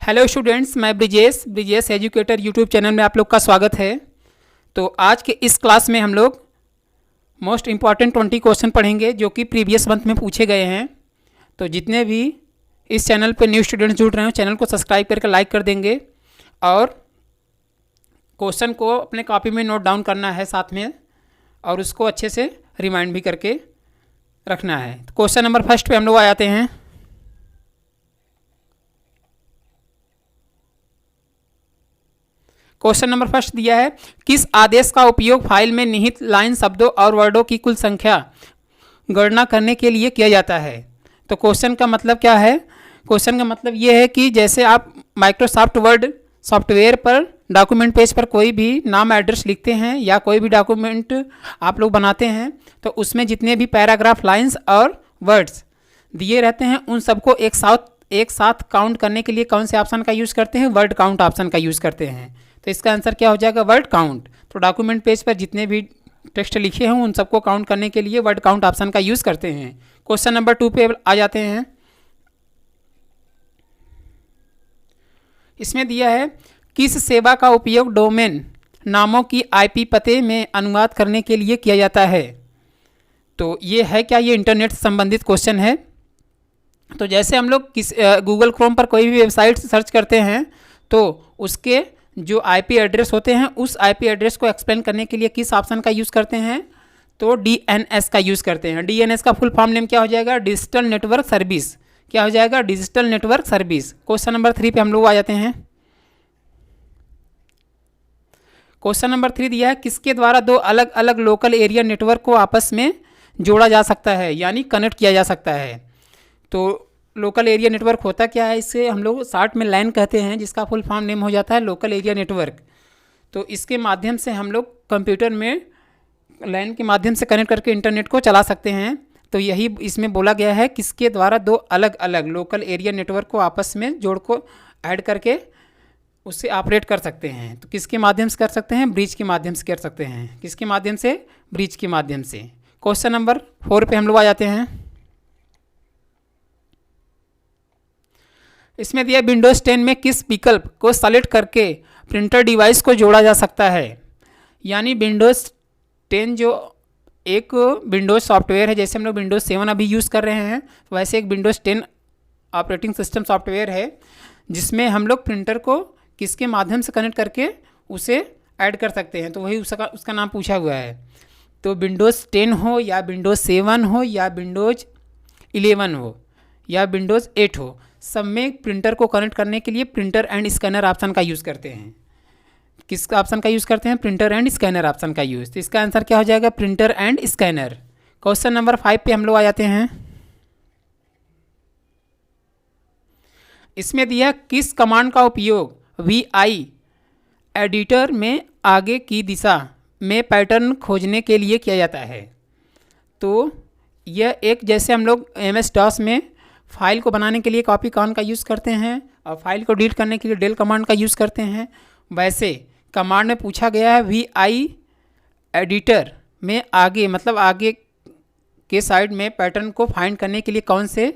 Hello students, मैं Brijesh educator YouTube channel में आप लोग का स्वागत है। तो आज के इस क्लास में हम लोग मोस्ट इम्पॉर्टेंट 20 क्वेश्चन पढ़ेंगे जो कि प्रीवियस मंथ में पूछे गए हैं। तो जितने भी इस चैनल पे न्यू स्टूडेंट्स जुड़ रहे हो, चैनल को सब्सक्राइब करके लाइक कर देंगे और क्वेश्चन को अपने कॉपी में नोट डाउन करना है साथ में, और उसको अच्छे से रिमाइंड भी करके रखना है। तो क्वेश्चन नंबर फर्स्ट पे हम लोग आ जाते हैं। क्वेश्चन नंबर फर्स्ट दिया है, किस आदेश का उपयोग फाइल में निहित लाइन शब्दों और वर्डों की कुल संख्या गणना करने के लिए किया जाता है। तो क्वेश्चन का मतलब क्या है? क्वेश्चन का मतलब ये है कि जैसे आप माइक्रोसॉफ्ट वर्ड सॉफ्टवेयर पर डॉक्यूमेंट पेज पर कोई भी नाम एड्रेस लिखते हैं या कोई भी डॉक्यूमेंट आप लोग बनाते हैं, तो उसमें जितने भी पैराग्राफ, लाइंस और वर्ड्स दिए रहते हैं उन सबको एक साथ काउंट करने के लिए कौन से ऑप्शन का यूज़ करते हैं? वर्ड काउंट ऑप्शन का यूज़ करते हैं। तो इसका आंसर क्या हो जाएगा? Word count. तो डॉक्यूमेंट पेज पर जितने भी टेक्स्ट लिखे हैं उन सबको काउंट करने के लिए वर्ड काउंट ऑप्शन का यूज़ करते हैं। क्वेश्चन नंबर 2 पे आ जाते हैं। इसमें दिया है, किस सेवा का उपयोग डोमेन नामों की आईपी पते में अनुवाद करने के लिए किया जाता है? तो ये है क्या? ये इंटरनेट से संबंधित क्वेश्चन है। तो जैसे हम लोग गूगल क्रोम पर कोई भी वेबसाइट सर्च करते हैं तो उसके जो आईपी एड्रेस होते हैं उस आईपी एड्रेस को एक्सप्लेन करने के लिए किस ऑप्शन का यूज़ करते हैं? तो डीएनएस का यूज़ करते हैं। डीएनएस का फुल फॉर्म नेम क्या हो जाएगा? Digital network service. क्या हो जाएगा? Digital network service. Question number 3 पे हम लोग आ जाते हैं। क्वेश्चन नंबर 3 दिया है, किसके द्वारा दो अलग अलग लोकल एरिया नेटवर्क को आपस में जोड़ा जा सकता है, यानी कनेक्ट किया जा सकता है। तो लोकल एरिया नेटवर्क होता क्या है? इसे हम लोग शॉर्ट में लैन कहते हैं, जिसका फुल फॉर्म नेम हो जाता है लोकल एरिया नेटवर्क। तो इसके माध्यम से हम लोग कंप्यूटर में लैन के माध्यम से कनेक्ट करके इंटरनेट को चला सकते हैं। तो यही इसमें बोला गया है, किसके द्वारा दो अलग अलग लोकल एरिया नेटवर्क को आपस में जोड़ को ऐड करके उससे ऑपरेट कर सकते हैं। तो किसके माध्यम से कर सकते हैं? ब्रिज के माध्यम से कर सकते हैं। किसके माध्यम से? ब्रिज के माध्यम से। क्वेश्चन नंबर 4 पे हम लोग आ जाते हैं। इसमें दिया, विंडोज़ 10 में किस विकल्प को सेलेक्ट करके प्रिंटर डिवाइस को जोड़ा जा सकता है? यानी विंडोज़ 10 जो एक विंडोज़ सॉफ्टवेयर है, जैसे हम लोग विंडोज़ 7 अभी यूज़ कर रहे हैं, वैसे एक विंडोज़ 10 ऑपरेटिंग सिस्टम सॉफ्टवेयर है जिसमें हम लोग प्रिंटर को किसके माध्यम से कनेक्ट करके उसे ऐड कर सकते हैं। तो वही उसका नाम पूछा हुआ है। तो विंडोज़ 10 हो या विंडोज़ 7 हो या विंडोज़ 11 हो या विंडोज़ 8 हो, सब में प्रिंटर को कनेक्ट करने के लिए प्रिंटर एंड स्कैनर ऑप्शन का यूज़ करते हैं। किस ऑप्शन का यूज़ करते हैं? प्रिंटर एंड स्कैनर ऑप्शन का यूज़। तो इसका आंसर क्या हो जाएगा? Printer and scanner. Question number 5 पे हम लोग आ जाते हैं। इसमें दिया, किस कमांड का उपयोग VI एडिटर में आगे की दिशा में पैटर्न खोजने के लिए किया जाता है? तो यह एक, जैसे हम लोग MS DOS में फाइल को बनाने के लिए कॉपी कमांड का यूज़ करते हैं और फाइल को डिलीट करने के लिए डेल कमांड का यूज़ करते हैं, वैसे कमांड में पूछा गया है VI एडिटर में आगे, मतलब आगे के साइड में पैटर्न को फाइंड करने के लिए कौन से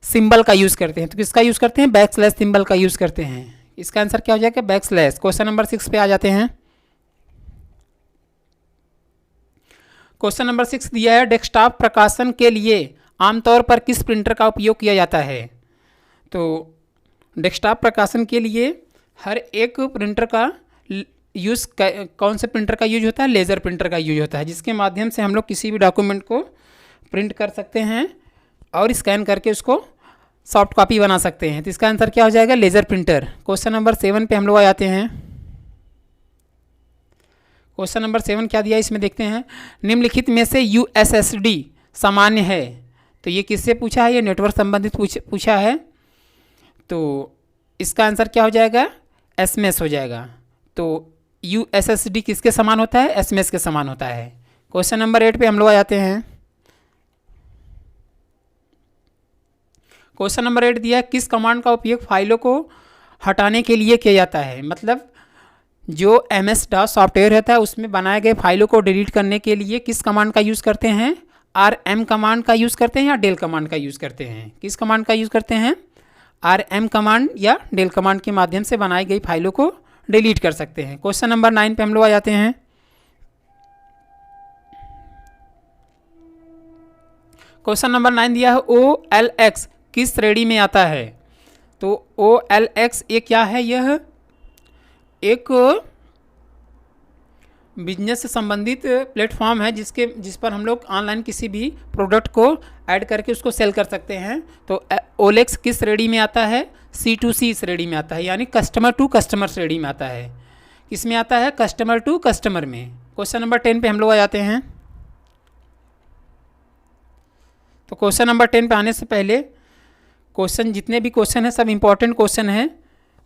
सिंबल का यूज़ करते हैं? तो किसका यूज़ करते हैं? बैकस्लैश सिंबल का यूज़ करते हैं। इसका आंसर क्या हो जाएगा? बैकस्लैश। क्वेश्चन नंबर 6 पे आ जाते हैं। क्वेश्चन नंबर 6 दिया है, डेस्कटॉप प्रकाशन के लिए आमतौर पर किस प्रिंटर का उपयोग किया जाता है? तो डेस्कटॉप प्रकाशन के लिए हर एक प्रिंटर का यूज़, कौन से प्रिंटर का यूज होता है? लेज़र प्रिंटर का यूज होता है, जिसके माध्यम से हम लोग किसी भी डॉक्यूमेंट को प्रिंट कर सकते हैं और स्कैन करके उसको सॉफ्ट कॉपी बना सकते हैं। तो इसका आंसर क्या हो जाएगा? Laser printer. क्वेश्चन नंबर 7 पे हम लोग आ जाते हैं। क्वेश्चन नंबर 7 क्या दिया इसमें देखते हैं, निम्नलिखित में से USSD सामान्य है? तो ये किससे पूछा है? ये नेटवर्क संबंधित पूछा है। तो इसका आंसर क्या हो जाएगा? SMS हो जाएगा। तो USSD किसके समान होता है? SMS के समान होता है। क्वेश्चन नंबर 8 पे हम लोग आ जाते हैं। क्वेश्चन नंबर 8 दिया है, किस कमांड का उपयोग फाइलों को हटाने के लिए किया जाता है? मतलब जो MS DOS सॉफ्टवेयर रहता है उसमें बनाए गए फाइलों को डिलीट करने के लिए किस कमांड का यूज़ करते हैं? RM कमांड का यूज़ करते हैं या डेल कमांड का यूज़ करते हैं? किस कमांड का यूज़ करते हैं? rm कमांड या del कमांड के माध्यम से बनाई गई फाइलों को डिलीट कर सकते हैं। क्वेश्चन नंबर 9 पे हम लोग आ जाते हैं। क्वेश्चन नंबर 9 दिया है OLX किस श्रेणी में आता है। तो OLX ये क्या है, यह एक बिजनेस से संबंधित प्लेटफॉर्म है जिस पर हम लोग ऑनलाइन किसी भी प्रोडक्ट को ऐड करके उसको सेल कर सकते हैं। तो OLX किस श्रेणी में आता है, C2C श्रेणी में आता है, यानी कस्टमर टू कस्टमर श्रेणी में आता है। किस में आता है, कस्टमर टू कस्टमर में। क्वेश्चन नंबर 10 पे हम लोग आ जाते हैं। तो क्वेश्चन नंबर 10 पे आने से पहले क्वेश्चन, जितने भी क्वेश्चन हैं सब इंपॉर्टेंट क्वेश्चन हैं।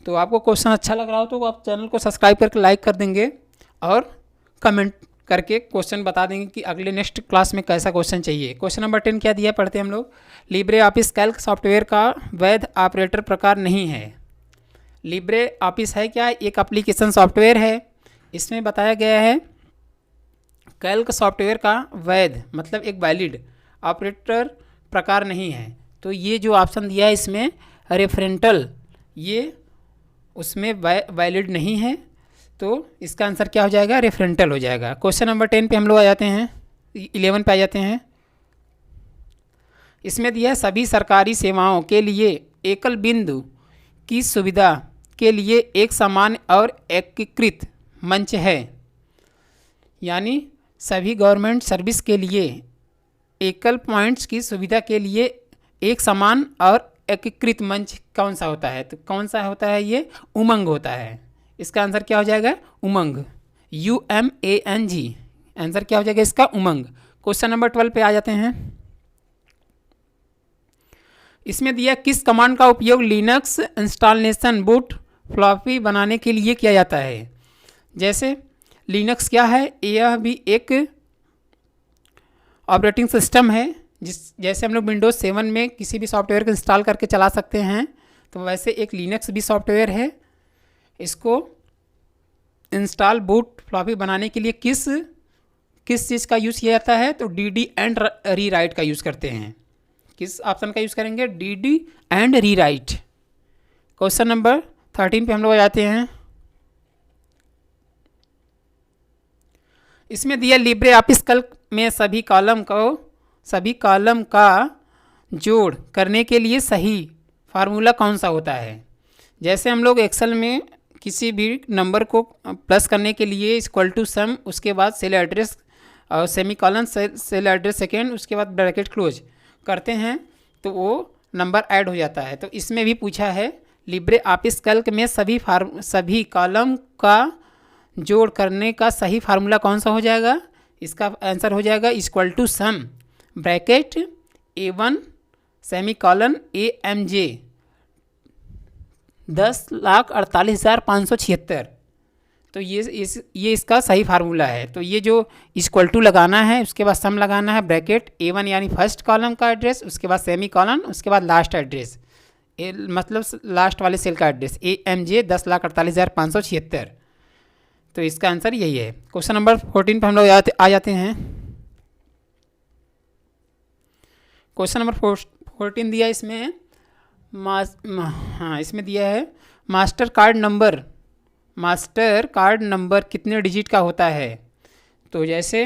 तो आपको क्वेश्चन अच्छा लग रहा हो तो आप चैनल को सब्सक्राइब करके लाइक कर देंगे और कमेंट करके क्वेश्चन बता देंगे कि अगले नेक्स्ट क्लास में कैसा क्वेश्चन चाहिए। क्वेश्चन नंबर 10 क्या दिया, पढ़ते हैं हम लोग। लिब्रे ऑफिस कैल्क सॉफ्टवेयर का वैध ऑपरेटर प्रकार नहीं है। लिब्रे ऑफिस है क्या, एक एप्लीकेशन सॉफ्टवेयर है। इसमें बताया गया है कैल्क सॉफ्टवेयर का वैध मतलब एक वैलिड ऑपरेटर प्रकार नहीं है। तो ये जो ऑप्शन दिया है इसमें रेफरेंटल, ये उसमें वैलिड नहीं है। तो इसका आंसर क्या हो जाएगा, रेफरेंटल हो जाएगा। क्वेश्चन नंबर 10 पे हम लोग आ जाते हैं, 11 पे आ जाते हैं। इसमें दिया है सभी सरकारी सेवाओं के लिए एकल बिंदु की सुविधा के लिए एक समान और एकीकृत मंच है। यानी सभी गवर्नमेंट सर्विस के लिए एकल पॉइंट्स की सुविधा के लिए एक समान और एकीकृत मंच कौन सा होता है, तो कौन सा होता है, ये उमंग होता है। इसका आंसर क्या हो जाएगा, उमंग, UMANG। आंसर क्या हो जाएगा इसका, उमंग। क्वेश्चन नंबर 12 पे आ जाते हैं। इसमें दिया किस कमांड का उपयोग लिनक्स इंस्टॉलेशन बूट फ्लॉपी बनाने के लिए किया जाता है। जैसे लिनक्स क्या है, यह भी एक ऑपरेटिंग सिस्टम है जैसे हम लोग विंडोज़ 7 में किसी भी सॉफ्टवेयर को इंस्टॉल करके चला सकते हैं, तो वैसे एक लिनक्स भी सॉफ्टवेयर है। इसको इंस्टॉल बूट फ्लॉपी बनाने के लिए किस चीज़ का यूज़ किया जाता है, तो DD एंड री राइट का यूज़ करते हैं। किस ऑप्शन का यूज़ करेंगे, DD and re right. Question number 13 पे हम लोग आ जाते हैं। इसमें दिया लिब्रे ऑफिस कैल्क में सभी कॉलम का जोड़ करने के लिए सही फार्मूला कौन सा होता है। जैसे हम लोग एक्सेल में किसी भी नंबर को प्लस करने के लिए इक्वल टू सम, उसके बाद सेल एड्रेस और सेमीकॉलन सेल एड्रेस सेकेंड, उसके बाद ब्रैकेट क्लोज करते हैं तो वो नंबर ऐड हो जाता है। तो इसमें भी पूछा है लिब्रे ऑफिस कैल्क में सभी कॉलम का जोड़ करने का सही फार्मूला कौन सा हो जाएगा। इसका आंसर हो जाएगा equal to sum bracket A1 semicolon AMJ 10,48,576। तो ये इसका सही फार्मूला है। तो ये जो इक्वल टू लगाना है, उसके बाद सम लगाना है, ब्रैकेट A1 यानी फर्स्ट कॉलम का एड्रेस, उसके बाद सेमीकॉलन, उसके बाद लास्ट एड्रेस, मतलब लास्ट वाले सेल का एड्रेस AMJ 10,48,576। तो इसका आंसर यही है। क्वेश्चन नंबर 14 पर हम लोग आ जाते हैं। क्वेश्चन नंबर 14 दिया इसमें इसमें दिया है मास्टर कार्ड नंबर कितने डिजिट का होता है। तो जैसे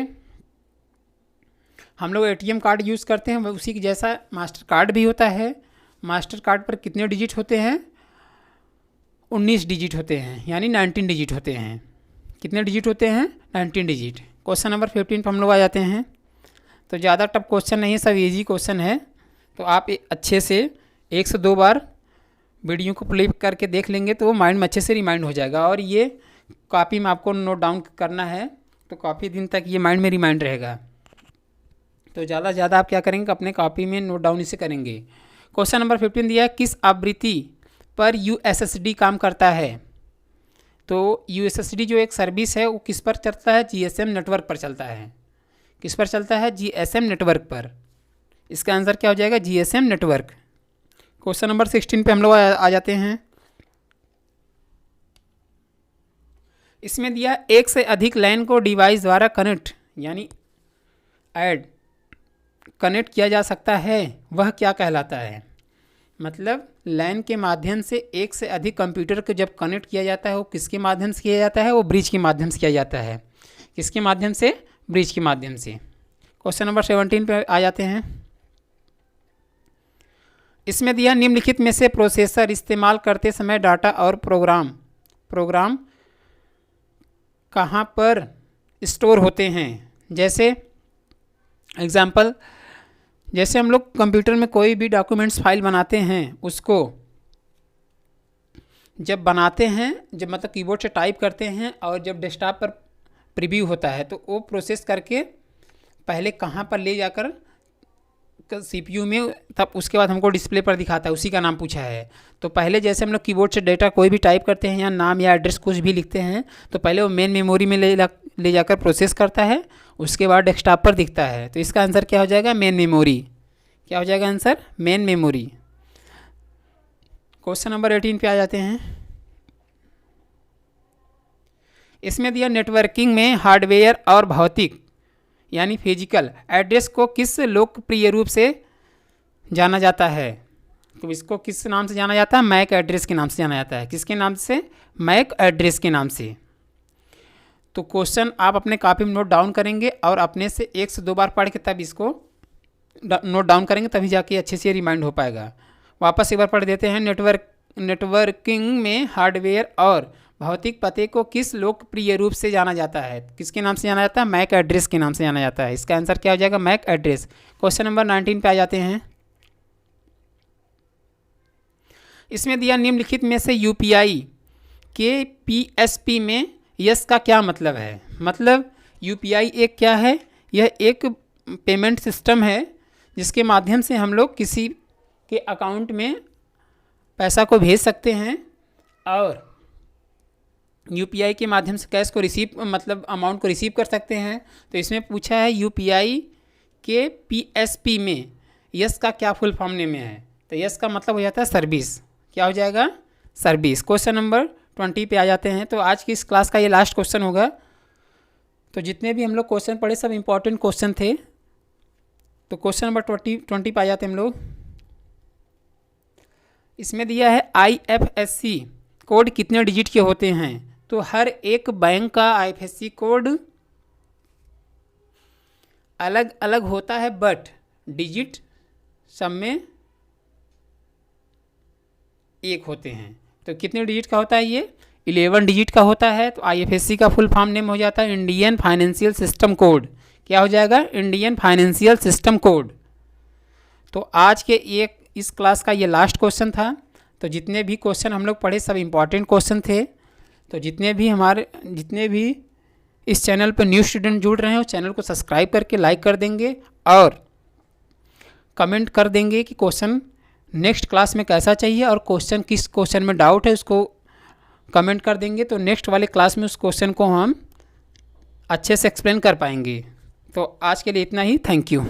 हम लोग ATM कार्ड यूज़ करते हैं उसी के जैसा मास्टर कार्ड भी होता है। मास्टर कार्ड पर कितने डिजिट होते हैं, 19 डिजिट होते हैं, यानी 19 डिजिट होते हैं। कितने डिजिट होते हैं, 19 डिजिट। क्वेश्चन नंबर 15 पर हम लोग आ जाते हैं। तो ज़्यादा टफ क्वेश्चन नहीं है, सब इजी क्वेश्चन है। तो आप अच्छे से 1 से 2 बार वीडियो को प्ले करके देख लेंगे तो माइंड में अच्छे से रिमाइंड हो जाएगा। और ये कॉपी में आपको नोट डाउन करना है, तो काफ़ी दिन तक ये माइंड में रिमाइंड रहेगा। तो ज़्यादा से ज़्यादा आप क्या करेंगे, अपने कॉपी में नोट डाउन इसे करेंगे। क्वेश्चन नंबर 15 दिया है किस आवृत्ति पर USSD काम करता है। तो USSD जो एक सर्विस है वो किस पर चलता है, GSM नेटवर्क पर चलता है। किस पर चलता है, GSM नेटवर्क पर। इसका आंसर क्या हो जाएगा, GSM नेटवर्क। क्वेश्चन नंबर 16 पे हम लोग आ जाते हैं। इसमें दिया एक से अधिक लाइन को डिवाइस द्वारा कनेक्ट किया जा सकता है, वह क्या कहलाता है। मतलब लैन के माध्यम से एक से अधिक कंप्यूटर को जब कनेक्ट किया जाता है वो किसके माध्यम से किया जाता है, वो ब्रिज के माध्यम से किया जाता है। किसके माध्यम से? ब्रिज के माध्यम से। क्वेश्चन नंबर 17 पे आ जाते हैं। इसमें दिया निम्नलिखित में से प्रोसेसर इस्तेमाल करते समय डाटा और प्रोग्राम कहाँ पर स्टोर होते हैं। जैसे एग्जाम्पल, जैसे हम लोग कंप्यूटर में कोई भी डॉक्यूमेंट्स फाइल बनाते हैं, उसको जब बनाते हैं, जब मतलब कीबोर्ड से टाइप करते हैं और जब डेस्कटॉप पर प्रीव्यू होता है तो वो प्रोसेस करके पहले कहाँ पर ले जाकर CPU में, तब उसके बाद हमको डिस्प्ले पर दिखाता है, उसी का नाम पूछा है। तो पहले जैसे हम लोग कीबोर्ड से डेटा कोई भी टाइप करते हैं या नाम या एड्रेस कुछ भी लिखते हैं तो पहले वो मेन मेमोरी में ले जाकर प्रोसेस करता है, उसके बाद डेस्कटॉप पर दिखता है। तो इसका आंसर क्या हो जाएगा? Main memory. क्या हो जाएगा answer? Main memory. Question number 18 पे आ जाते हैं। इसमें दिया नेटवर्किंग में हार्डवेयर और भौतिक यानी फिजिकल एड्रेस को किस लोकप्रिय रूप से जाना जाता है। तो इसको किस नाम से जाना जाता है? मैक एड्रेस के नाम से जाना जाता है। किसके नाम से? मैक एड्रेस के नाम से। तो क्वेश्चन आप अपने कॉपी में नोट डाउन करेंगे और अपने से 1 से 2 बार पढ़ के तब इसको नोट डाउन करेंगे, तभी जाके अच्छे से रिमाइंड हो पाएगा। वापस एक बार पढ़ देते हैं। नेटवर्किंग में हार्डवेयर और भौतिक पते को किस लोकप्रिय रूप से जाना जाता है। किसके नाम से जाना जाता है? मैक एड्रेस के नाम से जाना जाता है। इसका आंसर क्या हो जाएगा? Mac address. क्वेश्चन नंबर 19 पे आ जाते हैं। इसमें दिया निम्नलिखित में से UPI के PSP में यस का क्या मतलब है। मतलब UPI एक क्या है? यह एक पेमेंट सिस्टम है जिसके माध्यम से हम लोग किसी के अकाउंट में पैसा को भेज सकते हैं और UPI के माध्यम से कैश को मतलब अमाउंट को रिसीव कर सकते हैं। तो इसमें पूछा है UPI के PSP में यस का क्या फुल फॉर्म नेम है। तो यस का मतलब हो जाता है सर्विस। क्या हो जाएगा? सर्विस। क्वेश्चन नंबर 20 पे आ जाते हैं। तो आज की इस क्लास का ये लास्ट क्वेश्चन होगा। तो जितने भी हम लोग क्वेश्चन पढ़े सब इंपॉर्टेंट क्वेश्चन थे। तो क्वेश्चन नंबर 20 पे आ जाते हैं हम लोग। इसमें दिया है IFSC कोड कितने डिजिट के होते हैं। तो हर एक बैंक का IFSC कोड अलग अलग होता है, बट डिजिट सब में एक होते हैं। तो कितने डिजिट का होता है? ये 11 डिजिट का होता है। तो IFSC का फुल फॉर्म नेम हो जाता है इंडियन फाइनेंशियल सिस्टम कोड। क्या हो जाएगा? Indian financial system code. तो आज के इस क्लास का ये लास्ट क्वेश्चन था। तो जितने भी क्वेश्चन हम लोग पढ़े सब इम्पॉर्टेंट क्वेश्चन थे। तो जितने भी इस चैनल पर न्यू स्टूडेंट जुड़ रहे हैं उस चैनल को सब्सक्राइब करके लाइक कर देंगे और कमेंट कर देंगे कि क्वेश्चन नेक्स्ट क्लास में कैसा चाहिए और किस क्वेश्चन में डाउट है उसको कमेंट कर देंगे। तो नेक्स्ट वाले क्लास में उस क्वेश्चन को हम अच्छे से एक्सप्लेन कर पाएंगे। तो आज के लिए इतना ही। Thank you.